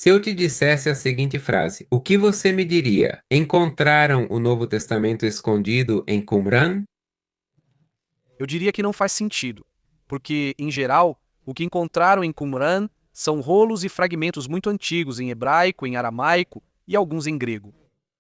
Se eu te dissesse a seguinte frase, o que você me diria? Encontraram o Novo Testamento escondido em Qumran? Eu diria que não faz sentido, porque, em geral, o que encontraram em Qumran são rolos e fragmentos muito antigos em hebraico, em aramaico e alguns em grego.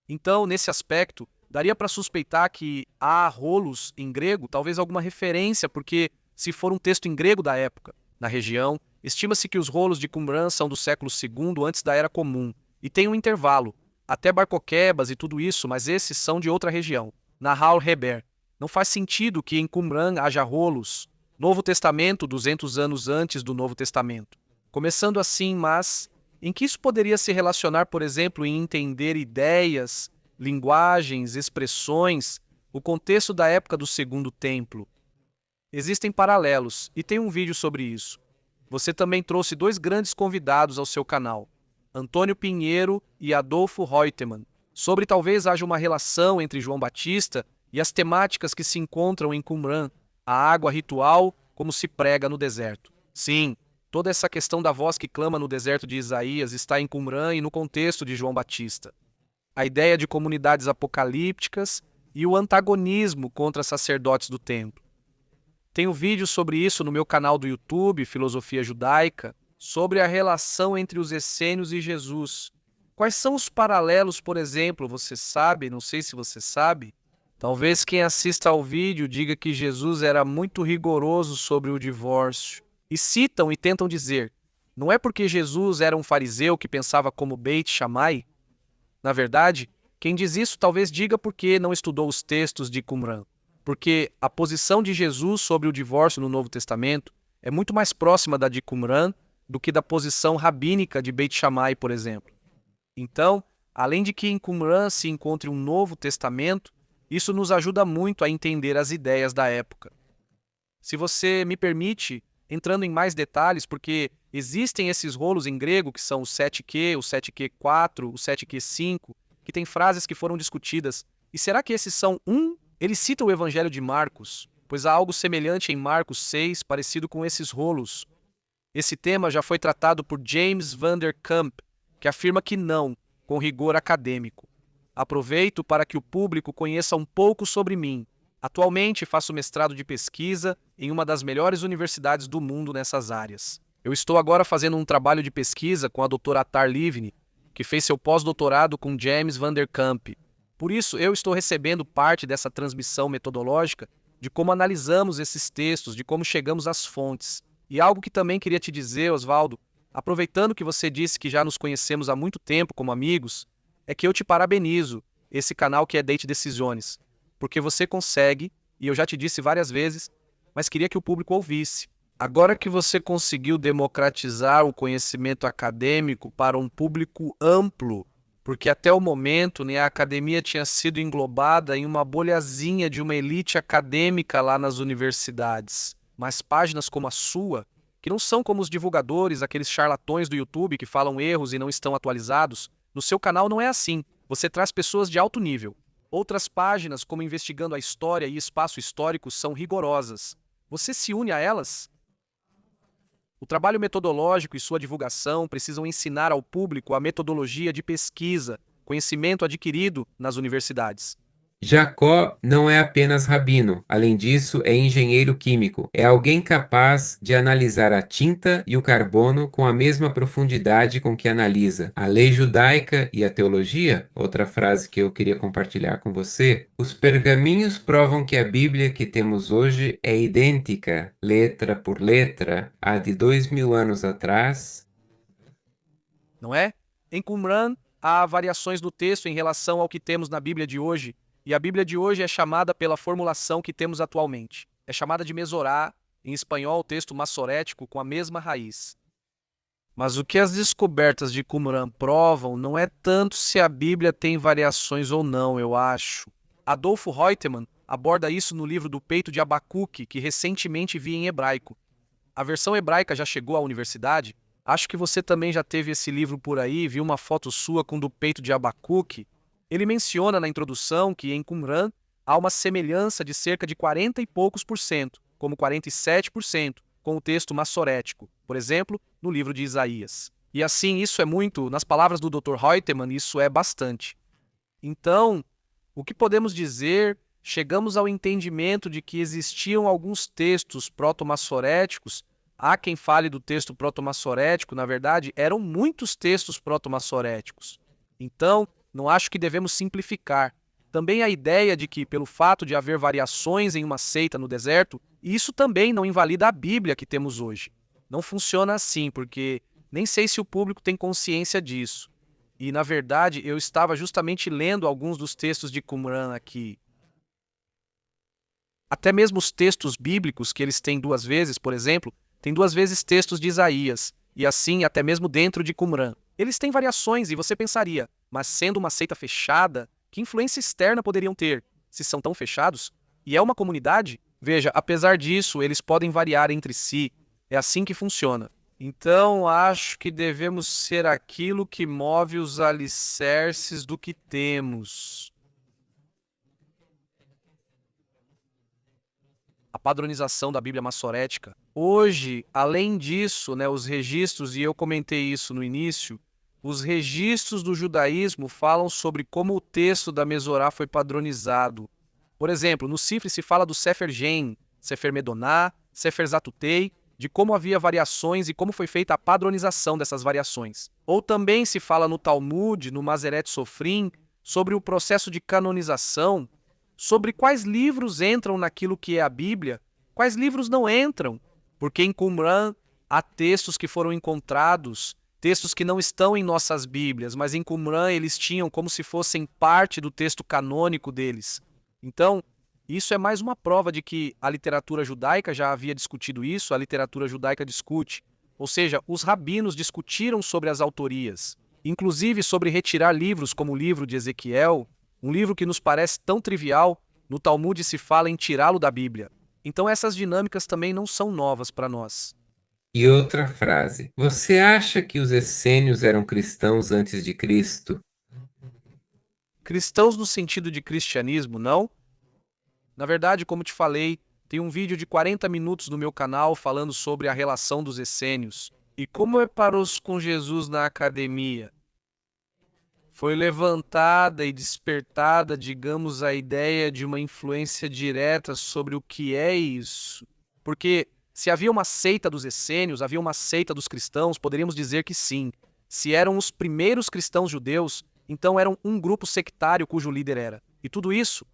Então, nesse aspecto, daria para suspeitar que há rolos em grego, talvez alguma referência, porque se for um texto em grego da época, na região, estima-se que os rolos de Qumran são do século II antes da Era Comum, e tem um intervalo, até Bar-Kokhebas e tudo isso, mas esses são de outra região, Nahal Heber. Não faz sentido que em Qumran haja rolos, Novo Testamento 200 anos antes do Novo Testamento. Começando assim, mas em que isso poderia se relacionar, por exemplo, em entender ideias, linguagens, expressões, o contexto da época do Segundo Templo? Existem paralelos, e tem um vídeo sobre isso. Você também trouxe dois grandes convidados ao seu canal, Antônio Pinheiro e Adolfo Reutemann, sobre talvez haja uma relação entre João Batista e as temáticas que se encontram em Qumran, a água ritual como se prega no deserto. Sim, toda essa questão da voz que clama no deserto de Isaías está em Qumran e no contexto de João Batista. A ideia de comunidades apocalípticas e o antagonismo contra sacerdotes do templo. Tenho vídeos sobre isso no meu canal do YouTube, Filosofia Judaica, sobre a relação entre os essênios e Jesus. Quais são os paralelos, por exemplo, você sabe, não sei se você sabe? Talvez quem assista ao vídeo diga que Jesus era muito rigoroso sobre o divórcio. E citam e tentam dizer, não é porque Jesus era um fariseu que pensava como Beit Shammai? Na verdade, quem diz isso talvez diga porque não estudou os textos de Qumran. Porque a posição de Jesus sobre o divórcio no Novo Testamento é muito mais próxima da de Qumran do que da posição rabínica de Beit Shammai, por exemplo. Então, além de que em Qumran se encontre um Novo Testamento, isso nos ajuda muito a entender as ideias da época. Se você me permite, entrando em mais detalhes, porque existem esses rolos em grego, que são o 7Q, o 7Q4, o 7Q5, que têm frases que foram discutidas. E será que esses são um? Ele cita o Evangelho de Marcos, pois há algo semelhante em Marcos 6, parecido com esses rolos. Esse tema já foi tratado por James Van der Kamp, que afirma que não, com rigor acadêmico. Aproveito para que o público conheça um pouco sobre mim. Atualmente faço mestrado de pesquisa em uma das melhores universidades do mundo nessas áreas. Eu estou agora fazendo um trabalho de pesquisa com a doutora Atar Livni, que fez seu pós-doutorado com James Van der Kamp. Por isso, eu estou recebendo parte dessa transmissão metodológica de como analisamos esses textos, de como chegamos às fontes. E algo que também queria te dizer, Oswaldo, aproveitando que você disse que já nos conhecemos há muito tempo como amigos, é que eu te parabenizo, esse canal que é Date Decisiones, porque você consegue, e eu já te disse várias vezes, mas queria que o público ouvisse. Agora que você conseguiu democratizar o conhecimento acadêmico para um público amplo, porque até o momento, né, a academia tinha sido englobada em uma bolhazinha de uma elite acadêmica lá nas universidades. Mas páginas como a sua, que não são como os divulgadores, aqueles charlatões do YouTube que falam erros e não estão atualizados, no seu canal não é assim. Você traz pessoas de alto nível. Outras páginas, como Investigando a História e Espaço Histórico, são rigorosas. Você se une a elas? O trabalho metodológico e sua divulgação precisam ensinar ao público a metodologia de pesquisa, conhecimento adquirido nas universidades. Jacó não é apenas rabino, além disso, é engenheiro químico. É alguém capaz de analisar a tinta e o carbono com a mesma profundidade com que analisa a lei judaica e a teologia. Outra frase que eu queria compartilhar com você. Os pergaminhos provam que a Bíblia que temos hoje é idêntica, letra por letra, à de 2000 anos atrás. Não é? Em Qumran, há variações do texto em relação ao que temos na Bíblia de hoje, e a Bíblia de hoje é chamada pela formulação que temos atualmente. É chamada de Mesorá, em espanhol, o texto massorético com a mesma raiz. Mas o que as descobertas de Qumran provam não é tanto se a Bíblia tem variações ou não, eu acho. Adolfo Reutemann aborda isso no livro do Peito de Abacuque, que recentemente vi em hebraico. A versão hebraica já chegou à universidade? Acho que você também já teve esse livro por aí, viu uma foto sua com o do Peito de Abacuque. Ele menciona na introdução que em Qumran há uma semelhança de cerca de 40 e poucos por cento, como 47%, com o texto massorético, por exemplo, no livro de Isaías. E assim, isso é muito, nas palavras do Dr. Reutemann, isso é bastante. Então, o que podemos dizer? Chegamos ao entendimento de que existiam alguns textos proto-massoréticos. Há quem fale do texto proto-massorético, na verdade, eram muitos textos proto-massoréticos. Então, não acho que devemos simplificar. Também a ideia de que, pelo fato de haver variações em uma seita no deserto, isso também não invalida a Bíblia que temos hoje. Não funciona assim, porque nem sei se o público tem consciência disso. E, na verdade, eu estava justamente lendo alguns dos textos de Qumran aqui. Até mesmo os textos bíblicos, que eles têm duas vezes, por exemplo, tem duas vezes textos de Isaías, e assim até mesmo dentro de Qumran. Eles têm variações e você pensaria, mas sendo uma seita fechada, que influência externa poderiam ter, se são tão fechados? E é uma comunidade? Veja, apesar disso, eles podem variar entre si. É assim que funciona. Então, acho que devemos ser aquilo que move os alicerces do que temos. A padronização da Bíblia massorética. Hoje, além disso, os registros, e eu comentei isso no início, os registros do judaísmo falam sobre como o texto da Mesorá foi padronizado. Por exemplo, no Sifre se fala do Sefer Gen, Sefer Medoná, Sefer Zatutei, de como havia variações e como foi feita a padronização dessas variações. Ou também se fala no Talmud, no Maseret Sofrim, sobre o processo de canonização, sobre quais livros entram naquilo que é a Bíblia, quais livros não entram, porque em Qumran há textos que foram encontrados, textos que não estão em nossas Bíblias, mas em Qumran eles tinham como se fossem parte do texto canônico deles. Então, isso é mais uma prova de que a literatura judaica já havia discutido isso, a literatura judaica discute. Ou seja, os rabinos discutiram sobre as autorias, inclusive sobre retirar livros como o livro de Ezequiel, um livro que nos parece tão trivial, no Talmud se fala em tirá-lo da Bíblia. Então essas dinâmicas também não são novas para nós. E outra frase. Você acha que os essênios eram cristãos antes de Cristo? Cristãos no sentido de cristianismo, não? Na verdade, como te falei, tem um vídeo de 40 minutos no meu canal falando sobre a relação dos essênios. E como é para os com Jesus na academia? Foi levantada e despertada, digamos, a ideia de uma influência direta sobre o que é isso. Porque se havia uma seita dos essênios, havia uma seita dos cristãos, poderíamos dizer que sim. Se eram os primeiros cristãos judeus, então eram um grupo sectário cujo líder era. E tudo isso.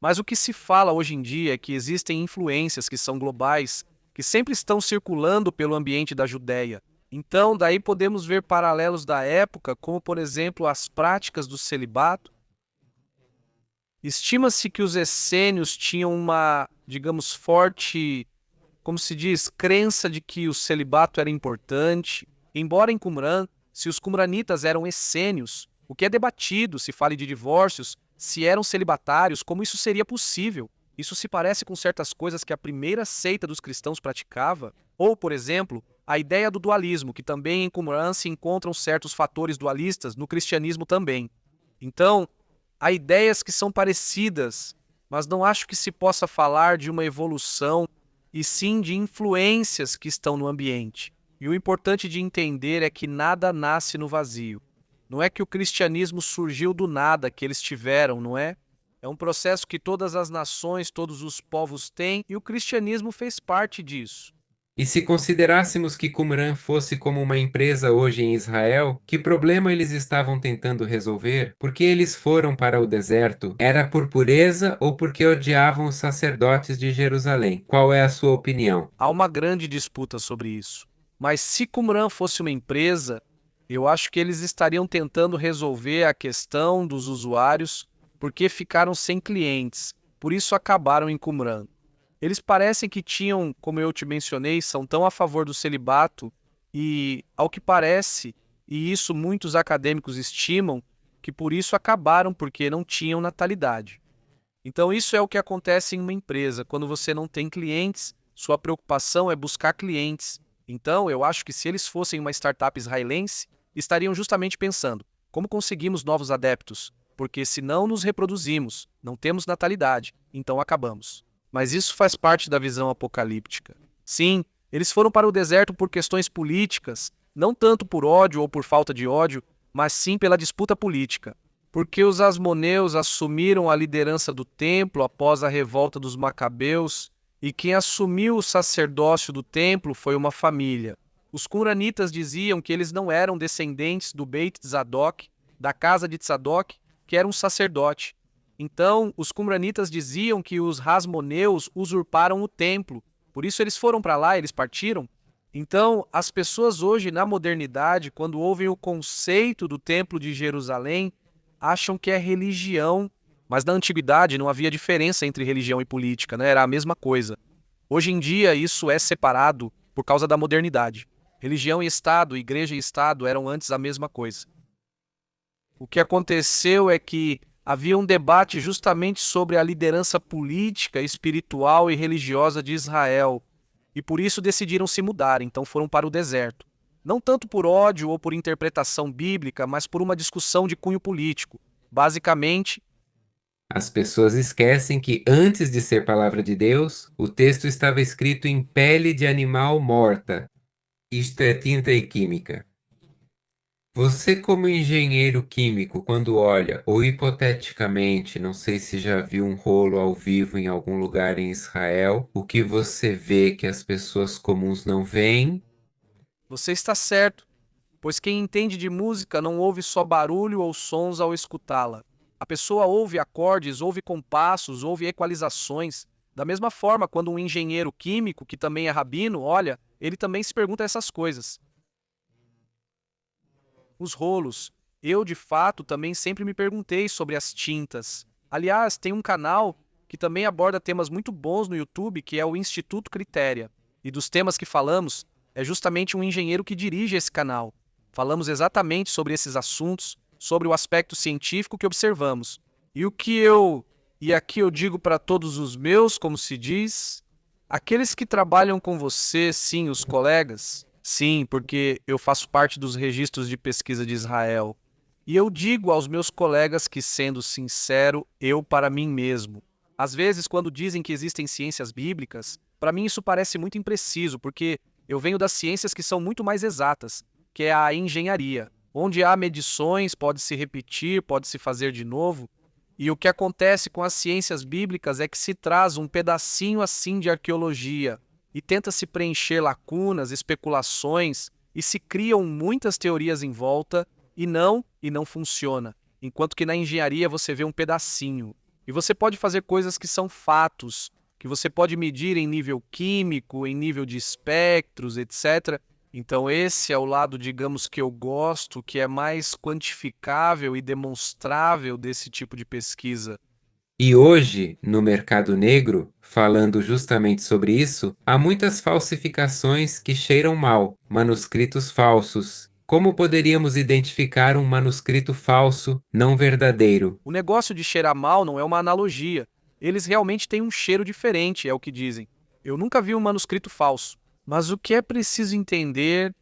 Mas o que se fala hoje em dia é que existem influências que são globais, que sempre estão circulando pelo ambiente da Judéia. Então, daí podemos ver paralelos da época, como, por exemplo, as práticas do celibato. Estima-se que os essênios tinham uma, digamos, forte, como se diz, crença de que o celibato era importante. Embora em Qumran, se os qumranitas eram essênios, o que é debatido, se fale de divórcios, se eram celibatários, como isso seria possível. Isso se parece com certas coisas que a primeira seita dos cristãos praticava. Ou, por exemplo, a ideia do dualismo, que também em Qumran se encontram certos fatores dualistas no cristianismo também. Então, há ideias que são parecidas, mas não acho que se possa falar de uma evolução, e sim de influências que estão no ambiente. E o importante de entender é que nada nasce no vazio. Não é que o cristianismo surgiu do nada que eles tiveram, não é? É um processo que todas as nações, todos os povos têm, e o cristianismo fez parte disso. E se considerássemos que Qumran fosse como uma empresa hoje em Israel, que problema eles estavam tentando resolver? Por que eles foram para o deserto? Era por pureza ou porque odiavam os sacerdotes de Jerusalém? Qual é a sua opinião? Há uma grande disputa sobre isso. Mas se Qumran fosse uma empresa, eu acho que eles estariam tentando resolver a questão dos usuários porque ficaram sem clientes. Por isso acabaram em Qumran. Eles parecem que tinham, como eu te mencionei, são tão a favor do celibato e, ao que parece, e isso muitos acadêmicos estimam, que por isso acabaram porque não tinham natalidade. Então isso é o que acontece em uma empresa. Quando você não tem clientes, sua preocupação é buscar clientes. Então eu acho que se eles fossem uma startup israelense, estariam justamente pensando, como conseguimos novos adeptos? Porque se não nos reproduzimos, não temos natalidade, então acabamos. Mas isso faz parte da visão apocalíptica. Sim, eles foram para o deserto por questões políticas, não tanto por ódio ou por falta de ódio, mas sim pela disputa política. Porque os asmoneus assumiram a liderança do templo após a revolta dos macabeus, e quem assumiu o sacerdócio do templo foi uma família. Os qumranitas diziam que eles não eram descendentes do Beit Zadok, da casa de Tzadok, que era um sacerdote. Então, os qumranitas diziam que os hasmoneus usurparam o templo, por isso eles foram para lá, eles partiram. Então, as pessoas hoje, na modernidade, quando ouvem o conceito do Templo de Jerusalém, acham que é religião, mas na antiguidade não havia diferença entre religião e política, né? Era a mesma coisa. Hoje em dia, isso é separado por causa da modernidade. Religião e Estado, igreja e Estado eram antes a mesma coisa. O que aconteceu é que havia um debate justamente sobre a liderança política, espiritual e religiosa de Israel, e por isso decidiram se mudar, então foram para o deserto. Não tanto por ódio ou por interpretação bíblica, mas por uma discussão de cunho político. Basicamente, As pessoas esquecem que antes de ser palavra de Deus, o texto estava escrito em pele de animal morta. Isto é tinta e química. Você, como engenheiro químico, quando olha, ou hipoteticamente, não sei se já viu um rolo ao vivo em algum lugar em Israel, o que você vê que as pessoas comuns não veem? você está certo, pois quem entende de música não ouve só barulho ou sons ao escutá-la. A pessoa ouve acordes, ouve compassos, ouve equalizações. Da mesma forma, quando um engenheiro químico, que também é rabino, olha, ele também se pergunta essas coisas. Os rolos. Eu, de fato, também sempre me perguntei sobre as tintas. Aliás, tem um canal que também aborda temas muito bons no YouTube, que é o Instituto Critéria. E dos temas que falamos, é justamente um engenheiro que dirige esse canal. Falamos exatamente sobre esses assuntos, sobre o aspecto científico que observamos. E o que e aqui eu digo para todos os meus, como se diz, aqueles que trabalham com você, sim, os colegas, sim, porque eu faço parte dos registros de pesquisa de Israel. E eu digo aos meus colegas que, sendo sincero, eu para mim mesmo. Às vezes, quando dizem que existem ciências bíblicas, para mim isso parece muito impreciso, porque eu venho das ciências que são muito mais exatas, que é a engenharia, onde há medições, pode se repetir, pode se fazer de novo. E o que acontece com as ciências bíblicas é que se traz um pedacinho assim de arqueologia e tenta-se preencher lacunas, especulações, e se criam muitas teorias em volta e não funciona. Enquanto que na engenharia você vê um pedacinho. E você pode fazer coisas que são fatos, que você pode medir em nível químico, em nível de espectros, etc. Então esse é o lado, digamos, que eu gosto, que é mais quantificável e demonstrável desse tipo de pesquisa. E hoje, no mercado negro, falando justamente sobre isso, há muitas falsificações que cheiram mal, manuscritos falsos. Como poderíamos identificar um manuscrito falso, não verdadeiro? O negócio de cheirar mal não é uma analogia. Eles realmente têm um cheiro diferente, é o que dizem. Eu nunca vi um manuscrito falso. Mas o que é preciso entender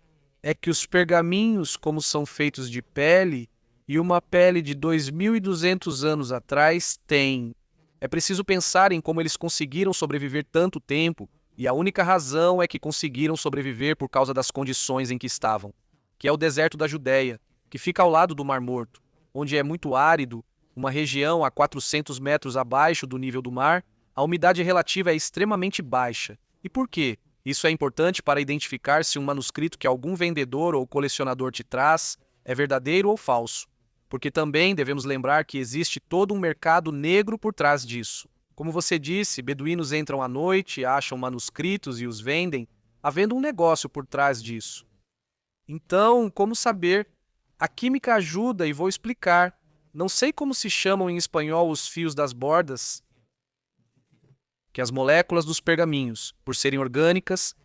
é que os pergaminhos, como são feitos de pele, e uma pele de 2.200 anos atrás, têm. É preciso pensar em como eles conseguiram sobreviver tanto tempo, e a única razão é que conseguiram sobreviver por causa das condições em que estavam, que é o deserto da Judéia, que fica ao lado do Mar Morto, onde é muito árido, uma região a 400 metros abaixo do nível do mar, a umidade relativa é extremamente baixa. E por quê? Isso é importante para identificar se um manuscrito que algum vendedor ou colecionador te traz é verdadeiro ou falso. Porque também devemos lembrar que existe todo um mercado negro por trás disso. Como você disse, beduínos entram à noite, acham manuscritos e os vendem, havendo um negócio por trás disso. Então, como saber? A química ajuda e vou explicar. Não sei como se chamam em espanhol os fios das bordas, que as moléculas dos pergaminhos, por serem orgânicas,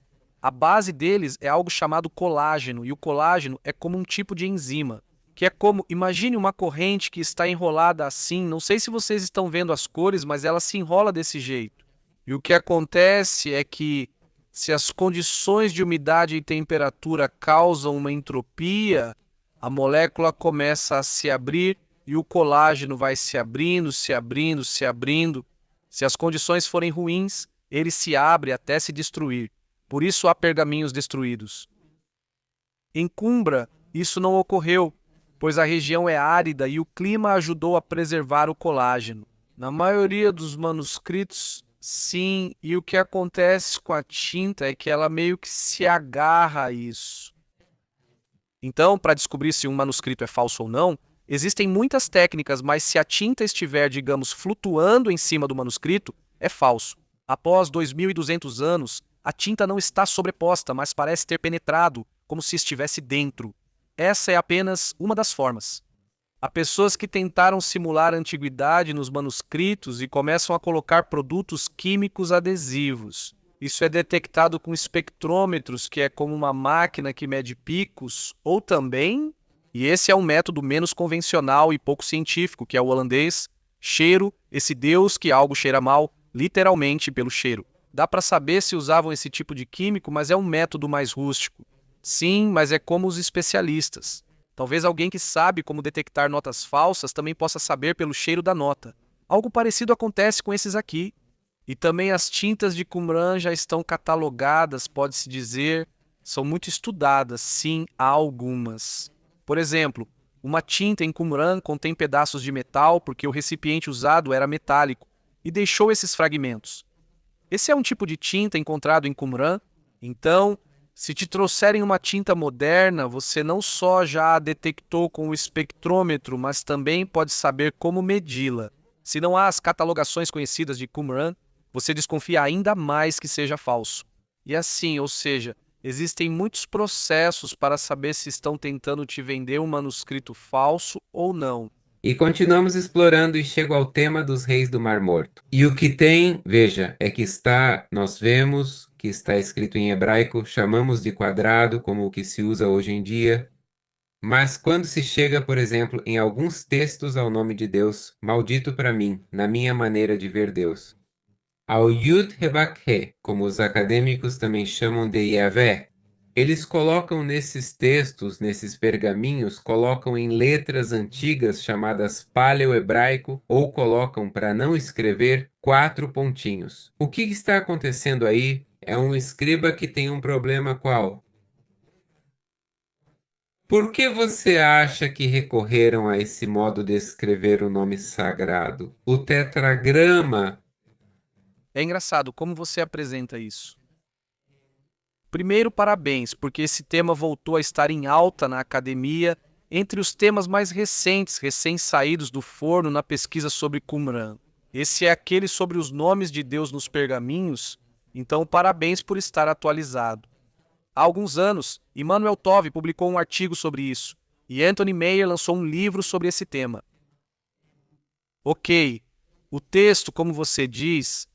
a base deles é algo chamado colágeno, e o colágeno é como um tipo de enzima, que é como, imagine uma corrente que está enrolada assim, não sei se vocês estão vendo as cores, mas ela se enrola desse jeito. E o que acontece é que, se as condições de umidade e temperatura causam uma entropia, a molécula começa a se abrir e o colágeno vai se abrindo, se abrindo, se abrindo. Se as condições forem ruins, ele se abre até se destruir. Por isso há pergaminhos destruídos. Em Cumbra, isso não ocorreu, pois a região é árida e o clima ajudou a preservar o colágeno. Na maioria dos manuscritos, sim, e o que acontece com a tinta é que ela meio que se agarra a isso. Então, para descobrir se um manuscrito é falso ou não, existem muitas técnicas, mas se a tinta estiver, digamos, flutuando em cima do manuscrito, é falso. Após 2.200 anos, a tinta não está sobreposta, mas parece ter penetrado, como se estivesse dentro. Essa é apenas uma das formas. Há pessoas que tentaram simular a antiguidade nos manuscritos e começam a colocar produtos químicos adesivos. Isso é detectado com espectrômetros, que é como uma máquina que mede picos, ou também, e esse é um método menos convencional e pouco científico, que é o holandês, cheiro, esse deus que algo cheira mal, literalmente pelo cheiro. Dá para saber se usavam esse tipo de químico, mas é um método mais rústico. Sim, mas é como os especialistas. Talvez alguém que sabe como detectar notas falsas também possa saber pelo cheiro da nota. Algo parecido acontece com esses aqui. E também as tintas de Qumran já estão catalogadas, pode-se dizer, são muito estudadas, sim, há algumas. Por exemplo, uma tinta em Qumran contém pedaços de metal porque o recipiente usado era metálico e deixou esses fragmentos. Esse é um tipo de tinta encontrado em Qumran. Então, se te trouxerem uma tinta moderna, você não só já a detectou com o espectrômetro, mas também pode saber como medi-la. Se não há as catalogações conhecidas de Qumran, você desconfia ainda mais que seja falso. E assim, ou seja, existem muitos processos para saber se estão tentando te vender um manuscrito falso ou não. E continuamos explorando e chego ao tema dos reis do Mar Morto. E o que tem, veja, é que nós vemos que está escrito em hebraico, chamamos de quadrado, como o que se usa hoje em dia. Mas quando se chega, por exemplo, em alguns textos ao nome de Deus, maldito para mim, na minha maneira de ver Deus, ao Yud Hebakhe, como os acadêmicos também chamam de Yahvé, eles colocam nesses textos, nesses pergaminhos, colocam em letras antigas chamadas paleo-hebraico ou colocam, para não escrever, 4 pontinhos. O que está acontecendo aí é um escriba que tem um problema qual? Por que você acha que recorreram a esse modo de escrever o nome sagrado? O tetragrama. É engraçado como você apresenta isso. Primeiro, parabéns, porque esse tema voltou a estar em alta na academia entre os temas mais recentes, recém-saídos do forno na pesquisa sobre Qumran. Esse é aquele sobre os nomes de Deus nos pergaminhos, então parabéns por estar atualizado. Há alguns anos, Immanuel Tov publicou um artigo sobre isso, e Anthony Meyer lançou um livro sobre esse tema. Ok, o texto, como você diz,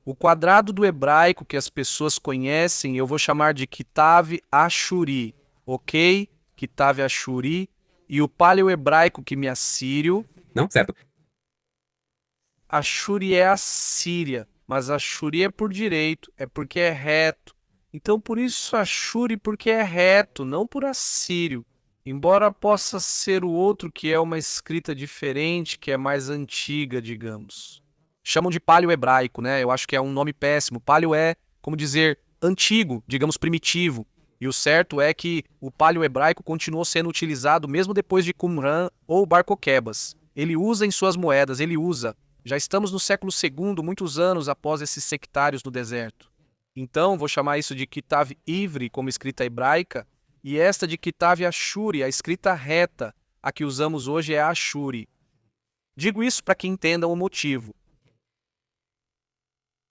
o quadrado do hebraico que as pessoas conhecem, eu vou chamar de Kitav Ashuri, ok? Kitav Ashuri. E o paleo-hebraico que me assírio, Não, certo. Ashuri é Assíria, mas Ashuri é por direito, é porque é reto. Então por isso Ashuri porque é reto, não por assírio. Embora possa ser o outro que é uma escrita diferente, que é mais antiga, digamos. Chamam de paleo-hebraico, né? Eu acho que é um nome péssimo. Paleo é, como dizer, antigo, digamos primitivo. E o certo é que o paleo-hebraico continuou sendo utilizado mesmo depois de Qumran ou Bar Kokhebas. Ele usa em suas moedas, ele usa. Já estamos no século II, muitos anos após esses sectários no deserto. Então, vou chamar isso de Kitav Ivri, como escrita hebraica, e esta de Kitav Ashuri, a escrita reta, a que usamos hoje é a Ashuri. Digo isso para que entendam o motivo.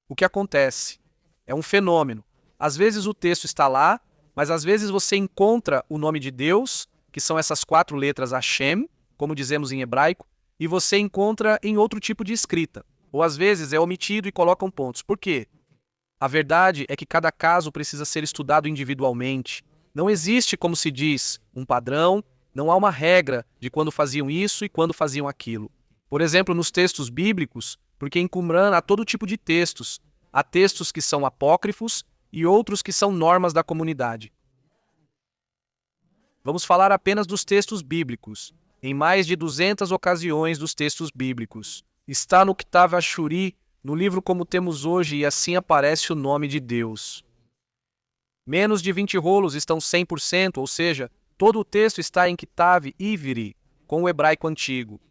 O que acontece? É um fenômeno. Às vezes o texto está lá, mas às vezes você encontra o nome de Deus, que são essas 4 letras Hashem, como dizemos em hebraico, e você encontra em outro tipo de escrita. Ou às vezes é omitido e colocam pontos. Por quê? A verdade é que cada caso precisa ser estudado individualmente. Não existe, como se diz, um padrão, não há uma regra de quando faziam isso e quando faziam aquilo. Por exemplo, nos textos bíblicos, porque em Qumran há todo tipo de textos. Há textos que são apócrifos e outros que são normas da comunidade. Vamos falar apenas dos textos bíblicos. Em mais de 200 ocasiões dos textos bíblicos. Está no Kitav Ashuri, no livro como temos hoje, e assim aparece o nome de Deus. Menos de 20 rolos estão 100%, ou seja, todo o texto está em Kitav Ivri, com o hebraico antigo.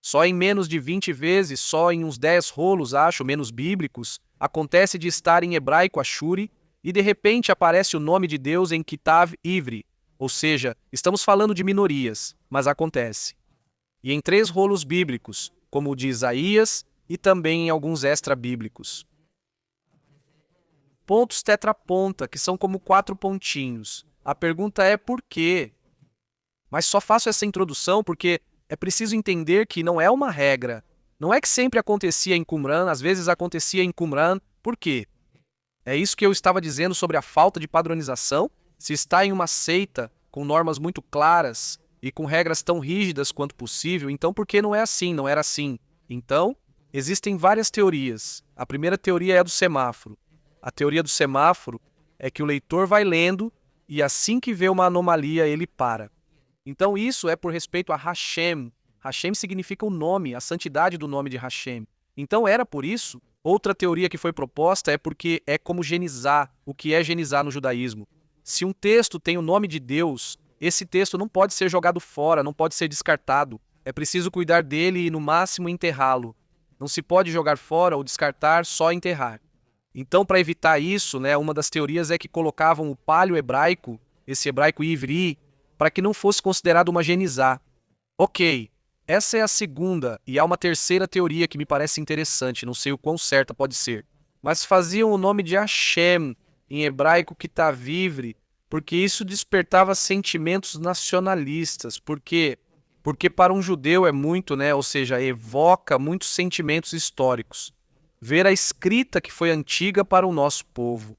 Só em menos de 20 vezes, só em uns 10 rolos, acho, menos bíblicos, acontece de estar em hebraico Ashuri e de repente aparece o nome de Deus em Kitav Ivri, ou seja, estamos falando de minorias, mas acontece. E em 3 rolos bíblicos, como o de Isaías e também em alguns extra-bíblicos. Pontos tetraponta, que são como 4 pontinhos. A pergunta é por quê? Mas só faço essa introdução porque é preciso entender que não é uma regra. Não é que sempre acontecia em Qumran, às vezes acontecia em Qumran. Por quê? É isso que eu estava dizendo sobre a falta de padronização? Se está em uma seita com normas muito claras e com regras tão rígidas quanto possível, então por que não é assim, não era assim? Então, existem várias teorias. A primeira teoria é a do semáforo. A teoria do semáforo é que o leitor vai lendo e assim que vê uma anomalia, ele para. Então isso é por respeito a Hashem. Hashem significa o nome, a santidade do nome de Hashem. Então era por isso. Outra teoria que foi proposta é porque é como genizar. O que é genizar no judaísmo? Se um texto tem o nome de Deus, esse texto não pode ser jogado fora, não pode ser descartado. É preciso cuidar dele e no máximo enterrá-lo. Não se pode jogar fora ou descartar, só enterrar. Então, para evitar isso, uma das teorias é que colocavam o paleo-hebraico, esse hebraico ivri, para que não fosse considerado uma genizá. Ok, essa é a segunda, e há uma terceira teoria que me parece interessante, não sei o quão certa pode ser. Mas faziam o nome de Hashem, em hebraico Kitav Ivri, porque isso despertava sentimentos nacionalistas. Por quê? Porque para um judeu é muito, ou seja, evoca muitos sentimentos históricos. Ver a escrita que foi antiga para o nosso povo.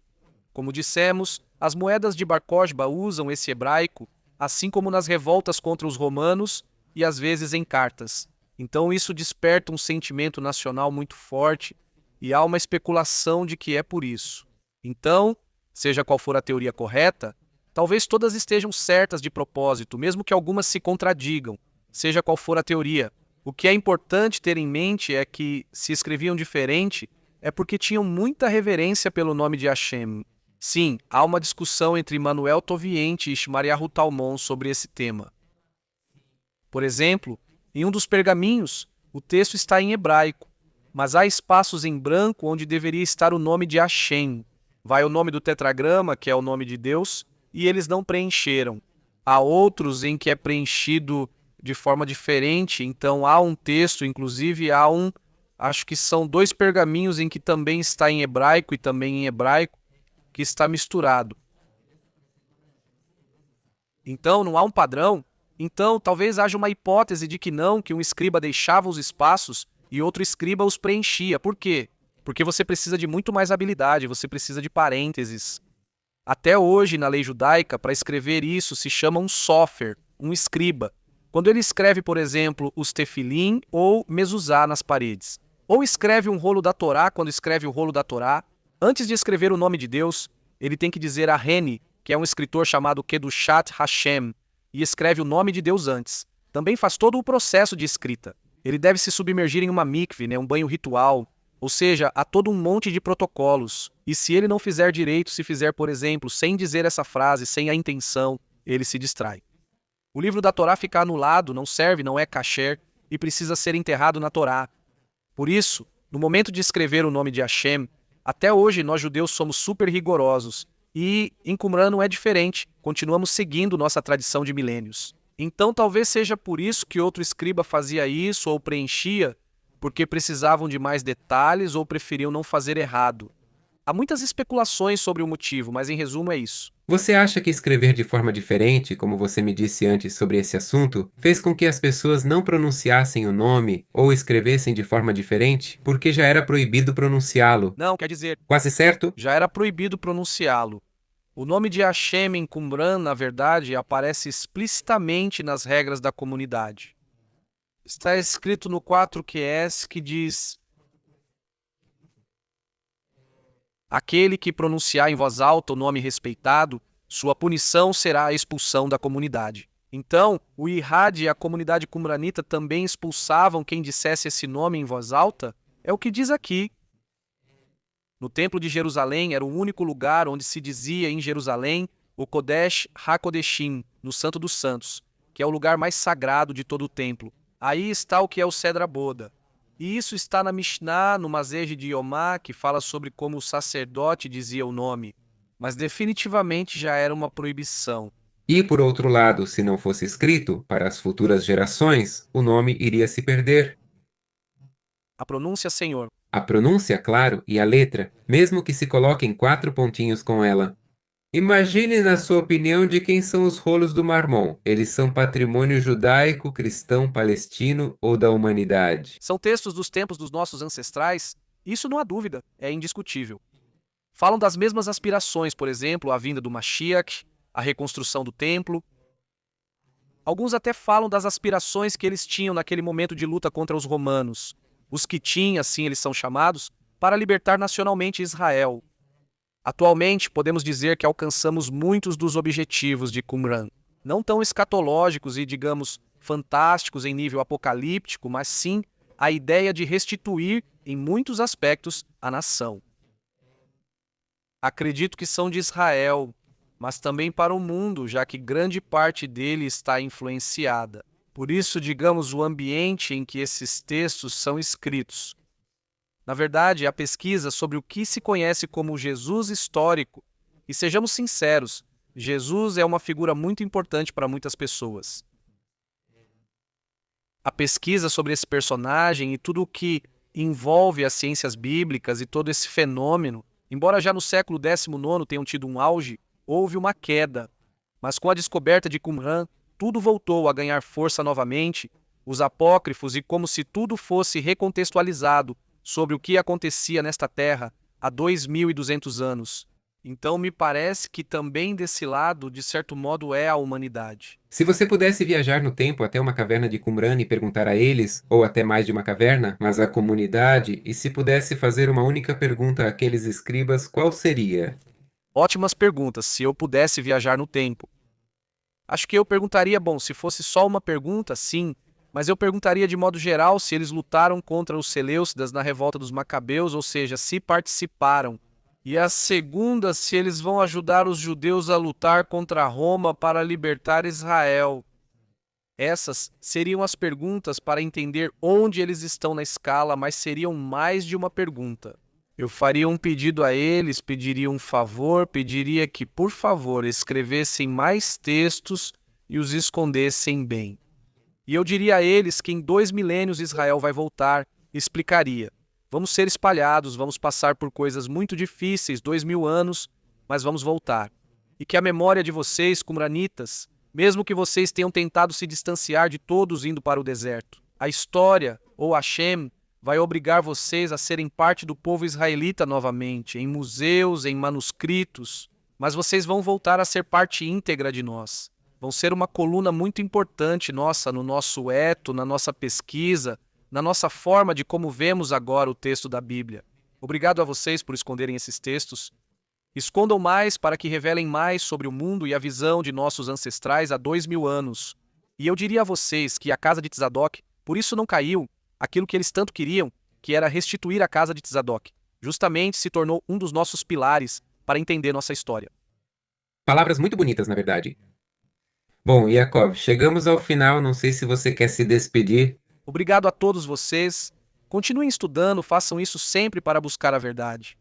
Como dissemos, as moedas de Bar Kokhba usam esse hebraico, assim como nas revoltas contra os romanos e às vezes em cartas. Então isso desperta um sentimento nacional muito forte e há uma especulação de que é por isso. Então, seja qual for a teoria correta, talvez todas estejam certas de propósito, mesmo que algumas se contradigam, seja qual for a teoria. O que é importante ter em mente é que, se escreviam diferente, é porque tinham muita reverência pelo nome de Hashem. Sim, há uma discussão entre Manuel Toviente e Shmariahu Talmon sobre esse tema. Por exemplo, em um dos pergaminhos, o texto está em hebraico, mas há espaços em branco onde deveria estar o nome de Hashem. Vai o nome do tetragrama, que é o nome de Deus, e eles não preencheram. Há outros em que é preenchido de forma diferente, então há um texto, inclusive acho que são 2 pergaminhos em que também está em hebraico e também em hebraico, que está misturado. Então não há um padrão, então talvez haja uma hipótese de que não, que um escriba deixava os espaços e outro escriba os preenchia. Por quê? Porque você precisa de muito mais habilidade, você precisa de parênteses. Até hoje, na lei judaica, para escrever isso se chama um sofer, um escriba. Quando ele escreve, por exemplo, os tefilim ou mezuzá nas paredes. Ou escreve um rolo da Torá, quando escreve o rolo da Torá. Antes de escrever o nome de Deus, ele tem que dizer a Reni, que é um escritor chamado Kedushat Hashem, e escreve o nome de Deus antes. Também faz todo o processo de escrita. Ele deve se submergir em uma mikve, um banho ritual. Ou seja, há todo um monte de protocolos. E se ele não fizer direito, se fizer, por exemplo, sem dizer essa frase, sem a intenção, ele se distrai. O livro da Torá fica anulado, não serve, não é kasher, e precisa ser enterrado na Torá. Por isso, no momento de escrever o nome de Hashem, até hoje nós judeus somos super rigorosos, e em Qumran não é diferente, continuamos seguindo nossa tradição de milênios. Então talvez seja por isso que outro escriba fazia isso ou preenchia, porque precisavam de mais detalhes ou preferiam não fazer errado. Há muitas especulações sobre o motivo, mas em resumo é isso. Você acha que escrever de forma diferente, como você me disse antes sobre esse assunto, fez com que as pessoas não pronunciassem o nome ou escrevessem de forma diferente? Porque já era proibido pronunciá-lo. Não, quer dizer, Quase certo? já era proibido pronunciá-lo. O nome de Hashem em Qumran, na verdade, aparece explicitamente nas regras da comunidade. Está escrito no 4QS que diz: aquele que pronunciar em voz alta o nome respeitado, sua punição será a expulsão da comunidade. Então, o Ihad e a comunidade qumranita também expulsavam quem dissesse esse nome em voz alta? É o que diz aqui. No Templo de Jerusalém era o único lugar onde se dizia em Jerusalém o Kodesh HaKodeshim, no Santo dos Santos, que é o lugar mais sagrado de todo o templo. Aí está o que é o Cedra Boda. E isso está na Mishnah, no Masej de Yomá, que fala sobre como o sacerdote dizia o nome. Mas definitivamente já era uma proibição. E, por outro lado, se não fosse escrito, para as futuras gerações, o nome iria se perder. A pronúncia Senhor. A pronúncia, claro, e a letra, mesmo que se coloquem 4 pontinhos com ela. Imagine, na sua opinião, de quem são os rolos do Marmon. Eles são patrimônio judaico, cristão, palestino ou da humanidade? São textos dos tempos dos nossos ancestrais, isso não há dúvida, é indiscutível. Falam das mesmas aspirações, por exemplo, a vinda do Mashiach, a reconstrução do templo. Alguns até falam das aspirações que eles tinham naquele momento de luta contra os romanos, os Quitim, assim eles são chamados, para libertar nacionalmente Israel. Atualmente, podemos dizer que alcançamos muitos dos objetivos de Qumran, não tão escatológicos e, digamos, fantásticos em nível apocalíptico, mas sim a ideia de restituir, em muitos aspectos, a nação. Acredito que são de Israel, mas também para o mundo, já que grande parte dele está influenciada. Por isso, digamos, o ambiente em que esses textos são escritos. Na verdade, a pesquisa sobre o que se conhece como Jesus histórico, e sejamos sinceros, Jesus é uma figura muito importante para muitas pessoas. A pesquisa sobre esse personagem e tudo o que envolve as ciências bíblicas e todo esse fenômeno, embora já no século XIX tenham tido um auge, houve uma queda. Mas com a descoberta de Qumran, tudo voltou a ganhar força novamente, os apócrifos e como se tudo fosse recontextualizado sobre o que acontecia nesta terra há 2.200 anos. Então me parece que também desse lado, de certo modo, é a humanidade. Se você pudesse viajar no tempo até uma caverna de Qumran e perguntar a eles, ou até mais de uma caverna, mas à comunidade, e se pudesse fazer uma única pergunta àqueles escribas, qual seria? Ótimas perguntas, se eu pudesse viajar no tempo. Acho que eu perguntaria, bom, se fosse só uma pergunta, sim, mas eu perguntaria de modo geral se eles lutaram contra os Seleucidas na revolta dos Macabeus, ou seja, se participaram. E a segunda, se eles vão ajudar os judeus a lutar contra Roma para libertar Israel. Essas seriam as perguntas para entender onde eles estão na escala, mas seriam mais de uma pergunta. Eu faria um pedido a eles, pediria um favor, pediria que, por favor, escrevessem mais textos e os escondessem bem. E eu diria a eles que em 2 milênios Israel vai voltar, e explicaria. Vamos ser espalhados, vamos passar por coisas muito difíceis, 2.000 anos, mas vamos voltar. E que a memória de vocês, cumranitas, mesmo que vocês tenham tentado se distanciar de todos indo para o deserto, a história, ou Hashem, vai obrigar vocês a serem parte do povo israelita novamente, em museus, em manuscritos, mas vocês vão voltar a ser parte íntegra de nós. Vão ser uma coluna muito importante nossa no nosso eto, na nossa pesquisa, na nossa forma de como vemos agora o texto da Bíblia. Obrigado a vocês por esconderem esses textos. Escondam mais para que revelem mais sobre o mundo e a visão de nossos ancestrais há 2.000 anos. E eu diria a vocês que a casa de Tzadok, por isso não caiu, aquilo que eles tanto queriam, que era restituir a casa de Tzadok, justamente se tornou um dos nossos pilares para entender nossa história. Palavras muito bonitas, na verdade. Bom, Yaakov, chegamos ao final, não sei se você quer se despedir. Obrigado a todos vocês. Continuem estudando, façam isso sempre para buscar a verdade.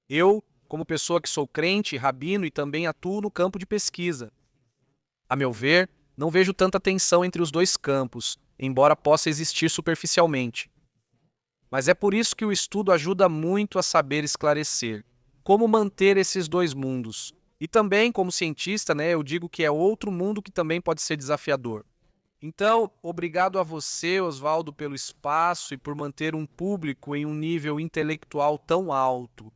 Eu, como pessoa que sou crente, rabino e também atuo no campo de pesquisa. A meu ver, não vejo tanta tensão entre os dois campos, embora possa existir superficialmente. Mas é por isso que o estudo ajuda muito a saber esclarecer como manter esses dois mundos. E também, como cientista, eu digo que é outro mundo que também pode ser desafiador. Então, obrigado a você, Oswaldo, pelo espaço e por manter um público em um nível intelectual tão alto.